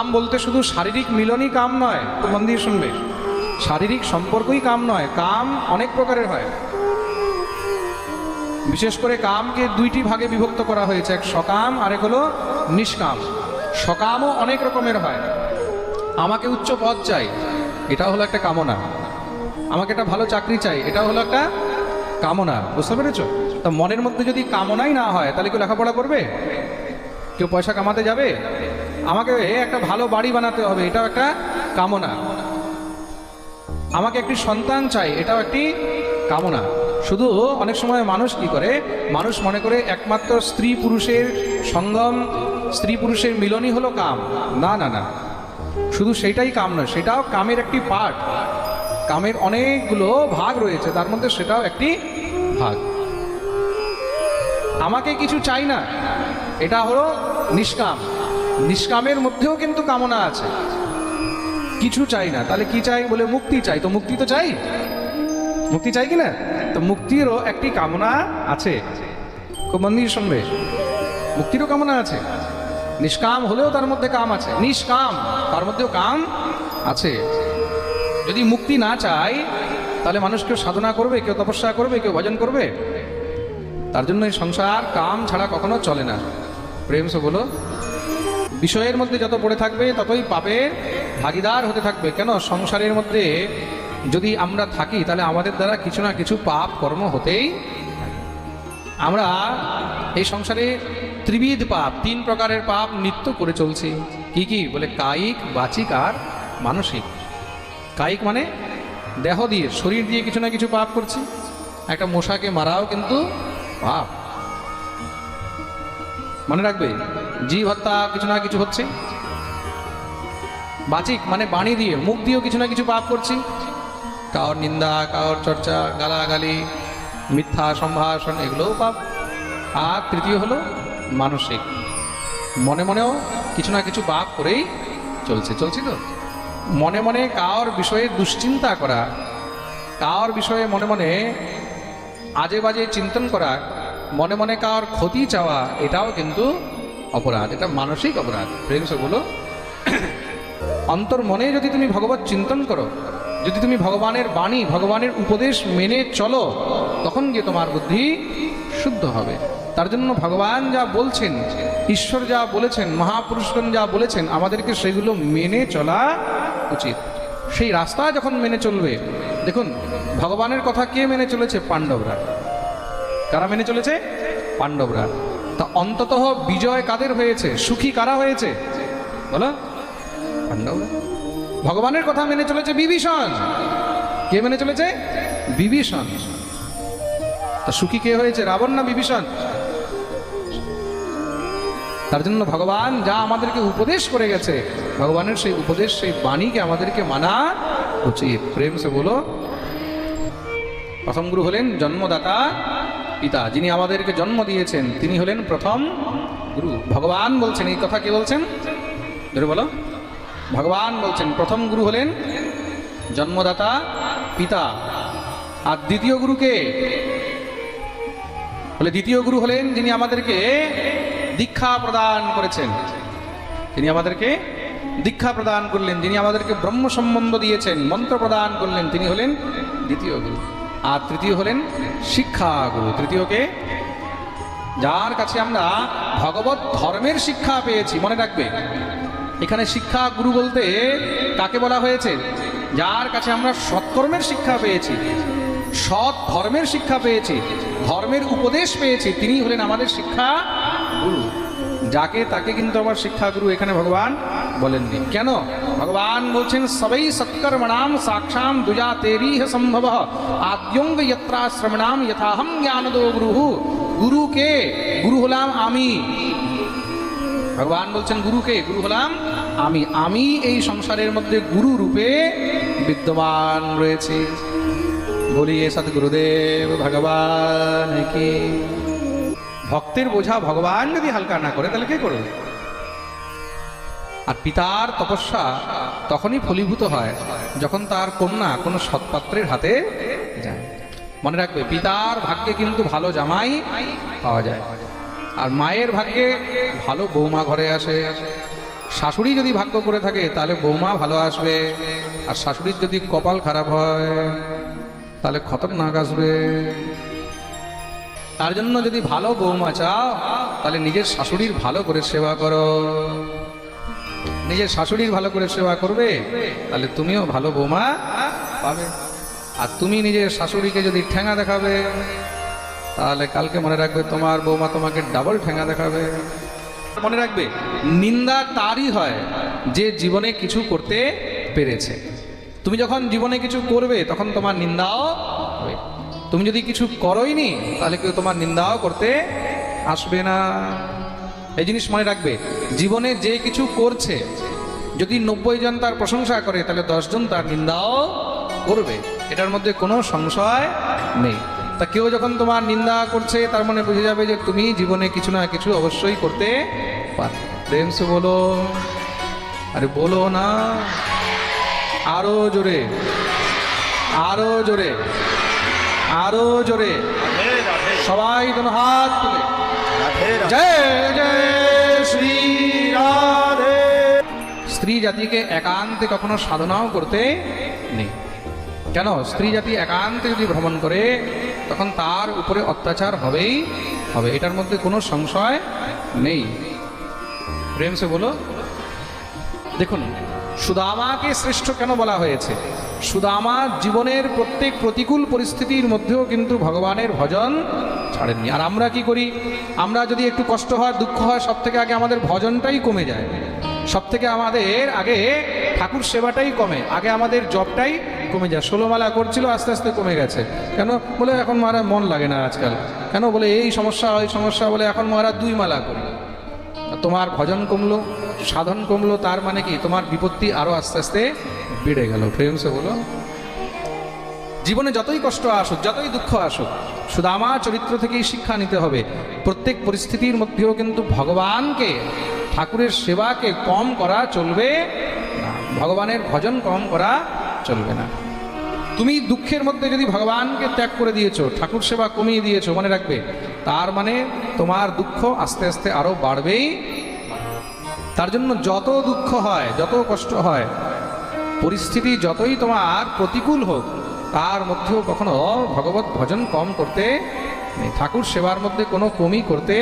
কাম বলতে শুধু শারীরিক মিলনই কাম নয়, তো মন দিয়ে শুনবে, শারীরিক সম্পর্কই কাম নয়, কাম অনেক প্রকারের হয়। বিশেষ করে কামকে দুইটি ভাগে বিভক্ত করা হয়েছে, এক সকাম আর এক হলো নিষ্কাম। সকামও অনেক রকমের হয়। আমাকে উচ্চ পদ চাই, এটা হলো একটা কামনা। আমাকে একটা ভালো চাকরি চাই, এটা হলো একটা কামনা। বুঝতে পেরেছো? তা মনের মধ্যে যদি কামনাই না হয় তাহলে কেউ লেখাপড়া করবে? কেউ পয়সা কামাতে যাবে? আমাকে একটা ভালো বাড়ি বানাতে হবে, এটাও একটা কামনা। আমাকে একটি সন্তান চাই, এটাও একটি কামনা। শুধু অনেক সময় মানুষ কি করে, মানুষ মনে করে একমাত্র স্ত্রী পুরুষের সঙ্গম, স্ত্রী পুরুষের মিলনই হলো কাম। না না না, শুধু সেটাই কাম নয়, সেটাও কামের একটি পার্ট। কামের অনেকগুলো ভাগ রয়েছে, তার মধ্যে সেটাও একটি ভাগ। আমাকে কিছু চাই না, এটা হলো নিষ্কাম। নিষ্কামের মধ্যেও কিন্তু কামনা আছে। কিছু চাই না, তাহলে কি চাই? বলে মুক্তি চাই। তো মুক্তি তো চাই, মুক্তি চাই কি না? তো মুক্তিরও একটি কামনা আছে। খুব মন দিয়ে শুনবে, মুক্তিরও কামনা আছে। নিষ্কাম হলেও তার মধ্যে কাম আছে, নিষ্কাম তার মধ্যেও কাম আছে। যদি মুক্তি না চাই তাহলে মানুষ কেউ সাধনা করবে, কেউ তপস্যা করবে, কেউ ভজন করবে? তার জন্য এই সংসার কাম ছাড়া কখনো চলে না। প্রেম সে বলো, বিষয়ের মধ্যে যত পড়ে থাকবে ততই পাপের ভাগীদার হতে থাকবে। কেন? সংসারের মধ্যে যদি আমরা থাকি তাহলে আমাদের দ্বারা কিছু না কিছু পাপ কর্ম হতেই। আমরা এই সংসারে ত্রিবিধ পাপ, 3 প্রকারের পাপ নিত্য করে চলছি। কি কি? বলে কায়িক, বাচিক আর মানসিক। কায়িক মানে দেহ দিয়ে, শরীর দিয়ে কিছু না কিছু পাপ করছি। একটা মশাকে মারাও কিন্তু পাপ, মনে রাখবে। জীব হত্যা কিছু না কিছু হচ্ছে। বাচিক মানে বাণী দিয়ে, মুখ দিয়েও কিছু না কিছু পাপ করছি। কারোর নিন্দা, কারোর চর্চা, গালাগালি, মিথ্যা সম্ভাষণ, এগুলোও পাপ। আর তৃতীয় হলো মানসিক, মনে মনেও কিছু না কিছু পাপ করেই চলছি তো। মনে মনে কার বিষয়ে দুশ্চিন্তা করা, কার বিষয়ে মনে মনে আজে বাজে চিন্তন করা, মনে মনে কার ক্ষতি চাওয়া, এটাও কিন্তু অপরাধ, এটা মানসিক অপরাধ। প্রেম সে বলো, অন্তর মনে যদি তুমি ভগবত চিন্তন করো, যদি তুমি ভগবানের বাণী, ভগবানের উপদেশ মেনে চলো, তখন গিয়ে তোমার বুদ্ধি শুদ্ধ হবে। তার জন্য ভগবান যা বলছেন, ঈশ্বর যা বলেছেন, মহাপুরুষগণ যা বলেছেন, আমাদেরকে সেগুলো মেনে চলা উচিত। সেই রাস্তা যখন মেনে চলবে, দেখুন ভগবানের কথা কে মেনে চলেছে? পাণ্ডবরা। কারা মেনে চলেছে? পাণ্ডবরা। তা অন্তত বিজয় কাদের হয়েছে? সুখী কারা হয়েছে? বলো, পাণ্ডবরা। ভগবানের কথা মেনে চলেছে বিভীষণ। কে মেনে চলেছে? বিভীষণ। তা সুখী কে হয়েছে? রাবণ না বিভীষণ? তার জন্য ভগবান যা আমাদেরকে উপদেশ করে গেছে, ভগবানের সেই উপদেশ, সেই বাণীকে আমাদেরকে মানা উচিত। প্রেম সে বলো, প্রথম গুরু হলেন জন্মদাতা পিতা, যিনি আমাদেরকে জন্ম দিয়েছেন, তিনি হলেন প্রথম গুরু। ভগবান বলছেন, এই কথা কে বলছেন? ধরে বলো, ভগবান বলছেন প্রথম গুরু হলেন জন্মদাতা পিতা। আর দ্বিতীয় গুরু কে? বলে দ্বিতীয় গুরু হলেন যিনি আমাদেরকে দীক্ষা প্রদান করেছেন, তিনি আমাদেরকে দীক্ষা প্রদান করলেন, যিনি আমাদেরকে ব্রহ্ম সম্বন্ধ দিয়েছেন, মন্ত্র প্রদান করলেন, তিনি হলেন দ্বিতীয় গুরু। আর তৃতীয় হলেন শিক্ষা গুরু। তৃতীয়কে? যার কাছে আমরা ভগবত ধর্মের শিক্ষা পেয়েছি। মনে রাখবে, এখানে শিক্ষা গুরু বলতে কাকে বলা হয়েছে? যার কাছে আমরা সৎকর্মের শিক্ষা পেয়েছি, সৎ ধর্মের শিক্ষা পেয়েছি, ধর্মের উপদেশ পেয়েছি, তিনি হলেন আমাদের শিক্ষা গুরু। যাকে তাকে কিন্তু আবার শিক্ষা গুরু এখানে ভগবান বলেননি। কেন? ভগবান বলছেন সবাই সৎকর্মণাম সাক্ষাম দুজা তেরি সম্ভব আদ্যঙ্গ যত্রাশ্রমণাম যথাহম জ্ঞানদো গুরু। গুরুকে? গুরু হলাম আমি। ভগবান বলছেন গুরুকে? গুরু হলাম আমি। আমি এই সংসারের মধ্যে গুরু রূপে বিদ্যমান রয়েছে। বলিয়ে সদ্গুরুদেব ভগবান কি। ভক্তের বোঝা ভগবান যদি হালকা না করে তাহলে কে করবে? আর পিতার তপস্যা তখনই ফলীভূত হয় যখন তার কন্যা কোনো সৎপাত্রের হাতে যায়। মনে রাখবে, পিতার ভাগ্যে কিন্তু ভালো জামাই পাওয়া যায়, আর মায়ের ভাগ্যে ভালো বৌমা ঘরে আসে, শাশুড়ি যদি ভাগ্য করে থাকে তাহলে বৌমা ভালো আসবে, আর শাশুড়ির যদি কপাল খারাপ হয় তাহলে খতরনাক আসবে। তার জন্য যদি ভালো বৌমা চাও তাহলে নিজের শাশুড়ির ভালো করে সেবা করো। নিজের শাশুড়ির ভালো করে সেবা করবে তাহলে তুমিও ভালো বৌমা পাবে। আর তুমি নিজের শাশুড়িকে যদি ঠ্যাঙা দেখাবে তাহলে কালকে মনে রাখবে তোমার বৌমা তোমাকে ডাবল ঠ্যাঙা দেখাবে। মনে রাখবে, নিন্দা তারই হয় যে জীবনে কিছু করতে পেরেছে। তুমি যখন জীবনে কিছু করবে তখন তোমার নিন্দাও হবে। তুমি যদি কিছু করোইনি তাহলে কেউ তোমার নিন্দাও করতে আসবে না। এই জিনিস মনে রাখবে, জীবনে যে কিছু করছে যদি 90 জন তার প্রশংসা করে তাহলে 10 জন তার নিন্দাও করবে, এটার মধ্যে কোনো সংশয় নেই। তা কেউ যখন তোমার নিন্দা করছে তার মানে বুঝে যাবে যে তুমি জীবনে কিছু না কিছু অবশ্যই করতে পারো। প্রেম সে বলো, আরে বলো না, আরো জোরে, আরো জোরে, আরো জোরে, সবাই তোমার হাত তুলে জয় জয় শ্রী রাধে। স্ত্রী জাতিকে একান্তে কখনো সাধনাও করতে নেই। কেন? স্ত্রী জাতি একান্তে যদি ভ্রমণ করে তখন তার উপরে অত্যাচার হবেই হবে, এটার মধ্যে কোনো সংশয় নেই। প্রেম সে বলো। দেখুন, সুদামাকে শ্রেষ্ঠ কেন বলা হয়েছে? সুদামা জীবনের প্রত্যেক প্রতিকূল পরিস্থিতির মধ্যেও কিন্তু ভগবানের ভজন ছাড়েননি। আর আমরা কি করি? আমরা যদি একটু কষ্ট হয়, দুঃখ হয়, সব থেকে আগে আমাদের ভজনটাই কমে যায়। সব থেকে আমাদের আগে ঠাকুর সেবাটাই কমে, আগে আমাদের জবটাই কমে যায়। 16 মালা করছিল, আস্তে আস্তে কমে গেছে। কেন? বলে এখন মহারাজ মন লাগে না আজকাল। কেন? বলে এই সমস্যা, ওই সমস্যা, বলে এখন মহারাজ 2 মালা করি। তোমার ভজন কমলো, সাধন কমলো, তার মানে কি তোমার বিপত্তি আরো আস্তে আস্তে বেড়ে গেল। প্রেম সে বলো। জীবনে যতই কষ্ট আসুক, যতই দুঃখ আসুক, সুদামা চরিত্র থেকেই শিক্ষা নিতে হবে। প্রত্যেক পরিস্থিতির মধ্যেও কিন্তু ভগবানকে, ঠাকুরের সেবাকে কম করা চলবে না, ভগবানের ভজন কম করা চলবে না। তুমি দুঃখের মধ্যে যদি ভগবানকে ত্যাগ করে দিয়েছো, ঠাকুর সেবা কমিয়ে দিয়েছো, মনে রাখবে তার মানে তোমার দুঃখ আস্তে আস্তে আরো বাড়বেই। তার জন্য যত দুঃখ হয়, যত কষ্ট হয়, পরিস্থিতি যতই তোমার প্রতিকূল হোক, তার মধ্যেও কখনো ভগবত ভজন কম করতে নেই, ঠাকুর সেবার মধ্যে কোনো কমি করতে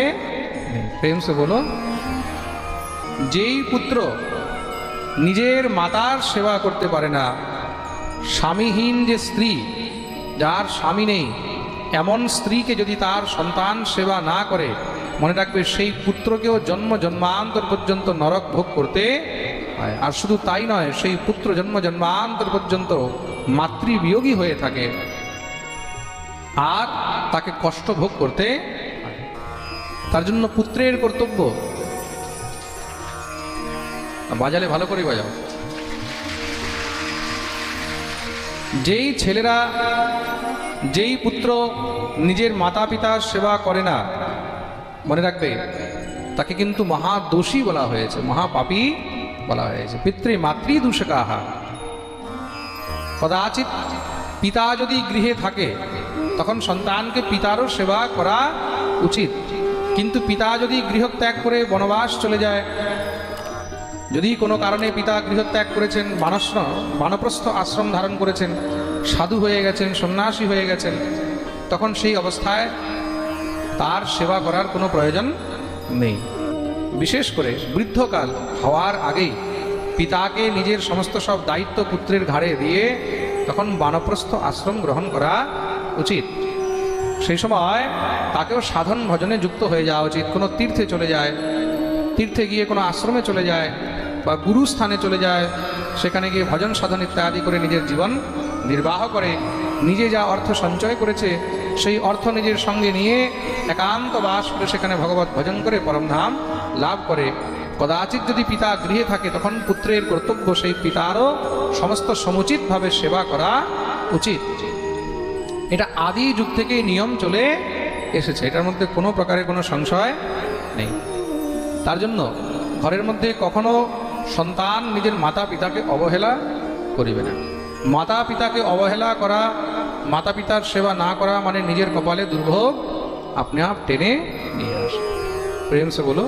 নেই। প্রেম সে বলো। যেই পুত্র নিজের মাতার সেবা করতে পারে না, স্বামীহীন যে স্ত্রী, যার স্বামী নেই, এমন স্ত্রীকে যদি তার সন্তান সেবা না করে, মনে রাখবে সেই পুত্রকেও জন্ম জন্মান্তর পর্যন্ত নরক ভোগ করতে হয়। আর শুধু তাই নয়, সেই পুত্র জন্ম জন্মান্তর পর্যন্ত মাতৃবিয়োগী হয়ে থাকে আর তাকে কষ্ট ভোগ করতে হয়। তার জন্য পুত্রের কর্তব্য, বাজালে ভালো করে বাজাও, যেই ছেলেরা, যেই পুত্র নিজের মাতা পিতার সেবা করে না, মনে রাখবে তাকে কিন্তু মহাদোষী বলা হয়েছে, মহাপাপী বলা হয়েছে। পিতৃ মাতৃ দূষকাহা। কদাচিৎ পিতা যদি গৃহে থাকে তখন সন্তানকে পিতারও সেবা করা উচিত, কিন্তু পিতা যদি গৃহত্যাগ করে বনবাস চলে যায়, যদি কোনো কারণে পিতা গৃহত্যাগ করেছেন, বানপ্রস্থ আশ্রম ধারণ করেছেন, সাধু হয়ে গেছেন, সন্ন্যাসী হয়ে গেছেন, তখন সেই অবস্থায় তার সেবা করার কোনো প্রয়োজন নেই। বিশেষ করে বৃদ্ধকাল হওয়ার আগেই পিতাকে নিজের সমস্ত সব দায়িত্ব পুত্রের ঘাড়ে দিয়ে তখন বানপ্রস্থ আশ্রম গ্রহণ করা উচিত। সেই সময় তাকেও সাধন ভজনে যুক্ত হয়ে যাওয়া উচিত। কোনো তীর্থে চলে যায়, তীর্থে গিয়ে কোনো আশ্রমে চলে যায় বা গুরুস্থানে চলে যায়, সেখানে গিয়ে ভজন সাধন ইত্যাদি করে নিজের জীবন নির্বাহ করে। নিজে যা অর্থ সঞ্চয় করেছে সেই অর্থ নিজের সঙ্গে নিয়ে একান্ত বাস করে সেখানে ভগবত ভজন করে পরমধাম লাভ করে। কদাচিৎ যদি পিতা গৃহে থাকে তখন পুত্রের কর্তব্য সেই পিতারও সমস্ত সমুচিতভাবে সেবা করা উচিত। এটা আদি যুগ থেকে নিয়ম চলে এসেছে, এটার মধ্যে কোনো প্রকারের কোনো সংশয় নেই। তার জন্য ঘরের মধ্যে কখনো সন্তান নিজের মাতা পিতাকে অবহেলা করিবে না। মাতা পিতাকে অবহেলা করা, মাতা পিতার সেবা না করা মানে নিজের কপালে দুর্ভোগ আপনি আপ টেনে নিয়ে আসে। প্রেম সে বলো।